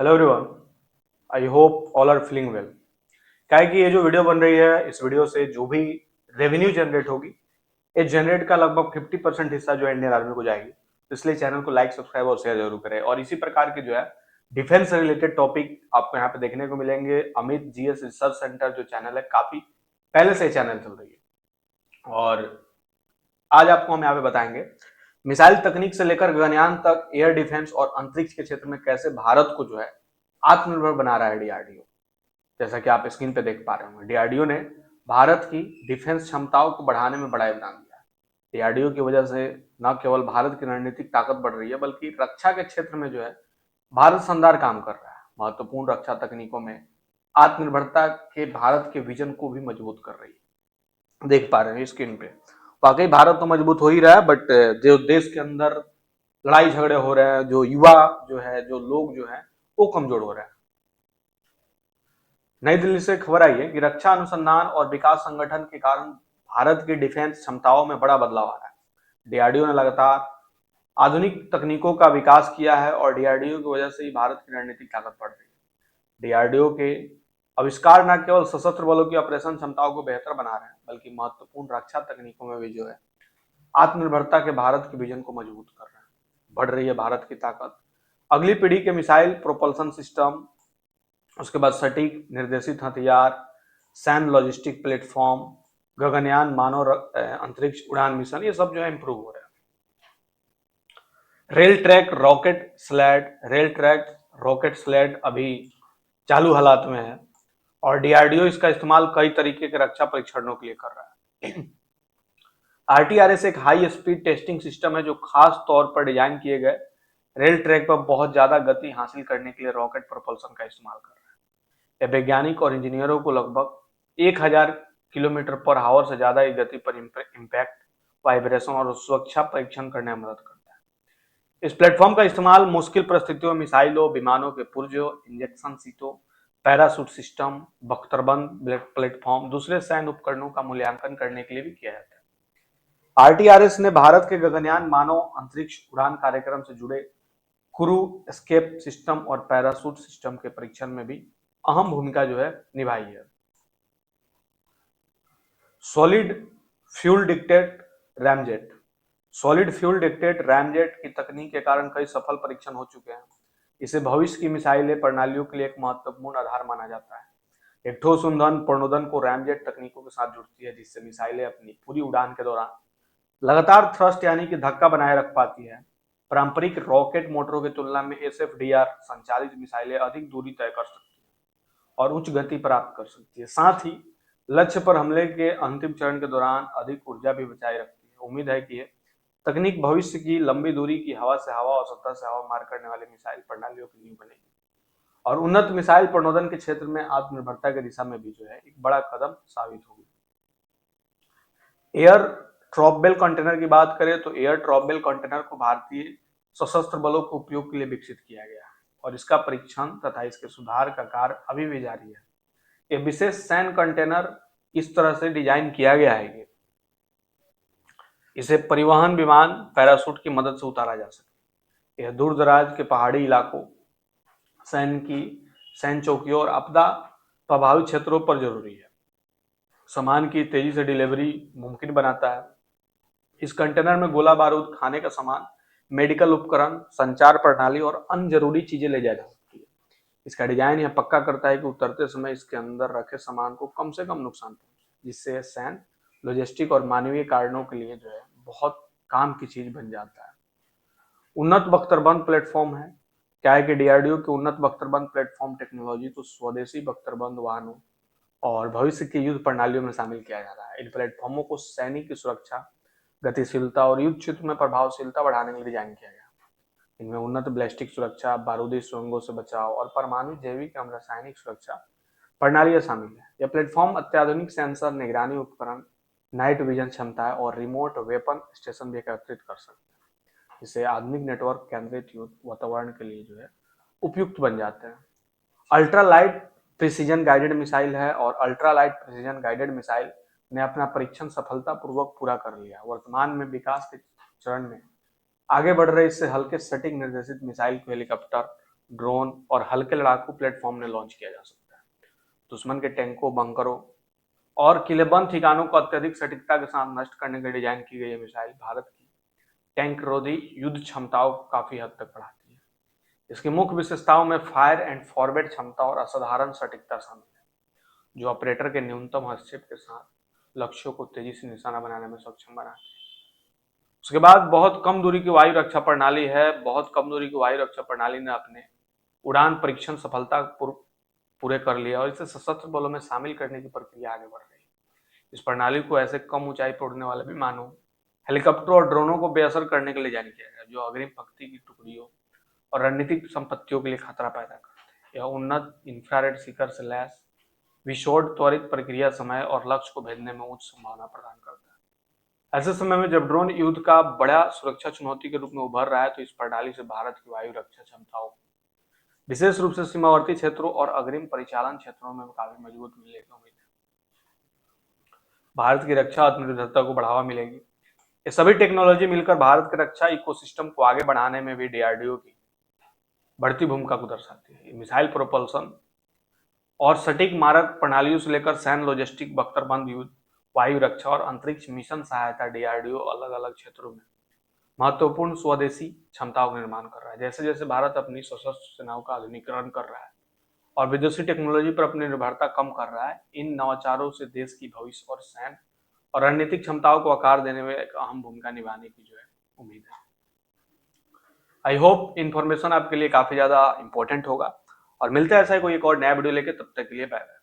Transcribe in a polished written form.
Hello everyone, I hope all are feeling well. क्या है कि ये जो वीडियो बन रही है, इस वीडियो से जो भी रेवेन्यू जनरेट होगी, इस जनरेट का लगभग 50% हिस्सा जो है इंडियन आर्मी को जाएगी। तो इसलिए चैनल को लाइक, सब्सक्राइब और शेयर जरूर करें। और इसी प्रकार के जो है डिफेंस से रिलेटेड टॉपिक आपको यहाँ पे देखने को मिलेंगे। अमित जीएस रिसर्च सेंटर जो चैनल है, काफी पहले से चैनल चल रही है और आज आपको हम यहाँ पे बताएंगे मिसाइल तकनीक से लेकर गगनयान तक एयर डिफेंस और अंतरिक्ष के क्षेत्र में कैसे भारत को जो है आत्मनिर्भर बना रहा है डीआरडीओ। जैसा कि आप स्क्रीन पे देख पा रहे होंगे, डीआरडीओ ने भारत की डिफेंस क्षमताओं को बढ़ाने में बड़ा योगदान दिया है। डीआरडीओ की वजह से न केवल भारत की रणनीतिक ताकत बढ़ रही है, बल्कि रक्षा के क्षेत्र में जो है भारत शानदार काम कर रहा है। महत्वपूर्ण रक्षा तकनीकों में आत्मनिर्भरता के भारत के विजन को भी मजबूत कर रही है। देख पा रहे हैं स्क्रीन पे, वाकई भारत तो मजबूत हो ही रहा है, बट जो देश के अंदर लड़ाई झगड़े हो रहे हैं, जो युवा जो है, जो लोग जो है, वो कमजोर हो रहे हैं। नई दिल्ली से खबर आई है कि रक्षा अनुसंधान और विकास संगठन के कारण भारत की डिफेंस क्षमताओं में बड़ा बदलाव आ रहा है। डीआरडीओ ने लगातार आधुनिक तकनीकों का विकास किया है और डीआरडीओ की वजह से ही भारत की रणनीतिक ताकत बढ़ रही है। डीआरडीओ के आविष्कार न केवल सशस्त्र बलों की ऑपरेशन क्षमताओं को बेहतर बना रहे हैं, बल्कि महत्वपूर्ण रक्षा तकनीकों में भी जो है आत्मनिर्भरता के भारत के विजन को मजबूत कर रहे हैं। बढ़ रही है भारत की ताकत। अगली पीढ़ी के मिसाइल प्रोपल्सन सिस्टम, उसके बाद सटीक निर्देशित हथियार, सैन्य लॉजिस्टिक प्लेटफॉर्म, गगनयान, मानव अंतरिक्ष उड़ान मिशन, ये सब जो है इंप्रूव हो रहा है। रेल ट्रैक रॉकेट स्लैड अभी चालू हालात में है और डीआरडीओ इसका इस्तेमाल कई तरीके के रक्षा परीक्षणों के लिए कर रहा है। आरटीआरएस एक हाई स्पीड टेस्टिंग सिस्टम है जो खास तौर पर डिजाइन किए गए रेल ट्रैक पर बहुत ज्यादा गति हासिल करने के लिए रॉकेट प्रोपल्सन का इस्तेमाल कर रहा है। यह वैज्ञानिक और इंजीनियरों को लगभग 1000 किलोमीटर पर आवर से ज्यादा की गति पर इम्पैक्ट, वाइब्रेशन और सुरक्षा परीक्षण करने में मदद करता है। इस प्लेटफॉर्म का इस्तेमाल मुश्किल परिस्थितियों में मिसाइलों, विमानों के पुर्जों, इंजेक्शन सीटों, पैराशूट सिस्टम, बख्तरबंद प्लेटफॉर्म, दूसरे सैन्य उपकरणों का मूल्यांकन करने के लिए भी किया जाता है। आरटीआरएस ने भारत के गगनयान, मानव अंतरिक्ष उड़ान कार्यक्रम से जुड़े क्रू एस्केप सिस्टम और पैराशूट सिस्टम के परीक्षण में भी अहम भूमिका जो है निभाई है। Solid fuel dictate ramjet solid fuel dictate ramjet की तकनीक के कारण कई सफल परीक्षण हो चुके हैं। इसे भविष्य की मिसाइलें प्रणालियों के लिए एक महत्वपूर्ण आधार माना जाता है। एक ठोस ईंधन प्रणोदन को रैमजेट तकनीकों के साथ जुड़ती है, जिससे मिसाइलें अपनी पूरी उड़ान के दौरान लगातार थ्रस्ट यानी कि धक्का बनाए रख पाती है। पारंपरिक रॉकेट मोटरों की तुलना में एसएफडीआर संचालित मिसाइलें अधिक दूरी तय कर सकती है और उच्च गति प्राप्त कर सकती है। साथ ही लक्ष्य पर हमले के अंतिम चरण के दौरान अधिक ऊर्जा भी बचाए रखती है। उम्मीद है कि ये तकनीक भविष्य की लंबी दूरी की हवा से हवा और सतह से हवा मार करने वाली मिसाइल प्रणालियों की नींव बनेगी और उन्नत मिसाइल प्रणोदन के क्षेत्र में आत्मनिर्भरता की दिशा में भी जो है एक बड़ा कदम साबित होगी। एयर ट्रॉपबेल कंटेनर की बात करें तो एयर ट्रॉपबेल कंटेनर को भारतीय सशस्त्र बलों के उपयोग के लिए विकसित किया गया है और इसका परीक्षण तथा इसके सुधार का कार्य अभी भी जारी है। यह विशेष सैन्य कंटेनर इस तरह से डिजाइन किया गया है कि इसे परिवहन विमान, पैराशूट की मदद से उतारा जा सके। यह दूर दराज के पहाड़ी इलाकों, सैन्य चौकियों और आपदा प्रभावित क्षेत्रों पर जरूरी है। सामान की तेजी से डिलीवरी मुमकिन बनाता है। इस कंटेनर में गोला बारूद, खाने का सामान, मेडिकल उपकरण, संचार प्रणाली और अन्य जरूरी चीजें ले जा सकती है। इसका डिजाइन यह पक्का करता है कि उतरते समय इसके अंदर रखे सामान को कम से कम नुकसान पहुंचे, जिससे सैन्य, लॉजिस्टिक और मानवीय कारणों के लिए जो है बहुत काम की चीज बन जाता है। उन्नत बख्तरबंद प्लेटफॉर्म है। क्या है कि डीआरडीओ की उन्नत बख्तरबंद प्लेटफॉर्म टेक्नोलॉजी को स्वदेशी बख्तरबंद वाहनों और भविष्य की युद्ध प्रणालियों में शामिल किया जा रहा है। इन प्लेटफॉर्मों को सैनिक की सुरक्षा, गतिशीलता और युद्ध क्षेत्र में प्रभावशीलता बढ़ाने के लिए डिजाइन किया गया। इनमें उन्नत बैलिस्टिक सुरक्षा, बारूदी सुरंगों से बचाव और परमाणु, जैविक एवं रासायनिक सुरक्षा प्रणालियां शामिल है। यह प्लेटफॉर्म अत्याधुनिक सेंसर, निगरानी उपकरण, नाइट विजन क्षमताएं और रिमोट वेपन स्टेशन भी एकत्रित कर सकते हैं। इससे आधुनिक नेटवर्क केंद्रित युद्ध वातावरण के लिए जो है उपयुक्त बन जाते हैं। Ultra light precision guided missile है और ultra light precision guided missile ने अपना परीक्षण सफलतापूर्वक पूरा कर लिया। वर्तमान में विकास के चरण में आगे बढ़ रहे इससे हल्के सटीक निर्देशित मिसाइल को हेलीकॉप्टर, ड्रोन और हल्के लड़ाकू प्लेटफॉर्म ने लॉन्च किया जा सकता है। दुश्मन के टैंकों, बंकरों और किलेबंद ठिकानों को अत्यधिक सटीकता के साथ नष्ट करने के लिए डिजाइन की गई ये मिसाइल भारत की टैंक रोधी युद्ध क्षमताओं को काफी हद तक बढ़ाती है। इसकी मुख्य विशेषताओं में फायर एंड फॉरवर्ड क्षमता और असाधारण सटीकता शामिल है, जो ऑपरेटर के न्यूनतम हस्तक्षेप के साथ लक्ष्यों को तेजी से निशाना बनाने में सक्षम बनाती है। उसके बाद बहुत कम दूरी की वायु रक्षा प्रणाली है। बहुत कम दूरी की वायु रक्षा प्रणाली ने अपने उड़ान परीक्षण सफलता पूरे कर लिया और इसे सशस्त्र बलों में शामिल करने की प्रक्रिया आगे बढ़ रही है। इस प्रणाली को ऐसे कम ऊंचाई पर उड़ने वाले विमानों, हेलीकॉप्टर और ड्रोनों को बेअसर करने के लिए डिजाइन किया गया, जो अग्रिम पंक्ति की टुकड़ियों और रणनीतिक संपत्तियों के लिए खतरा पैदा करते हैं। यह उन्नत इंफ्रारेड शिखर से लैस विशोड त्वरित प्रक्रिया समय और लक्ष्य को भेजने में उच्च संभावना प्रदान करता है। ऐसे समय में जब ड्रोन युद्ध का बड़ा सुरक्षा चुनौती के रूप में उभर रहा है, तो इस प्रणाली से भारत की वायु रक्षा क्षमताओं विशेष रूप से सीमावर्ती क्षेत्रों और अग्रिम परिचालन क्षेत्रों में काफी मजबूत मिलने की उम्मीद है। भारत की रक्षा आत्मनिर्भरता को बढ़ावा मिलेगी। ये सभी टेक्नोलॉजी मिलकर भारत के रक्षा इकोसिस्टम को आगे बढ़ाने में भी डीआरडीओ की बढ़ती भूमिका को दर्शाती है। मिसाइल प्रोपल्सन और सटीक मारक प्रणालियों से लेकर सैन्य लॉजिस्टिक, बख्तरबंद युद्ध, वायु रक्षा और अंतरिक्ष मिशन सहायता, डीआरडीओ अलग अलग क्षेत्रों में महत्वपूर्ण स्वदेशी क्षमताओं का निर्माण कर रहा है। जैसे जैसे भारत अपनी सशस्त्र सेनाओं का आधुनिकीकरण कर रहा है और विदेशी टेक्नोलॉजी पर अपनी निर्भरता कम कर रहा है, इन नवाचारों से देश की भविष्य और सैन्य और रणनीतिक क्षमताओं को आकार देने में एक अहम भूमिका निभाने की जो है उम्मीद है। आई होप इन्फॉर्मेशन आपके लिए काफी ज्यादा इंपॉर्टेंट होगा और मिलते हैं ऐसा ही कोई एक और नया वीडियो लेके, तब तक के लिए बाय बाय।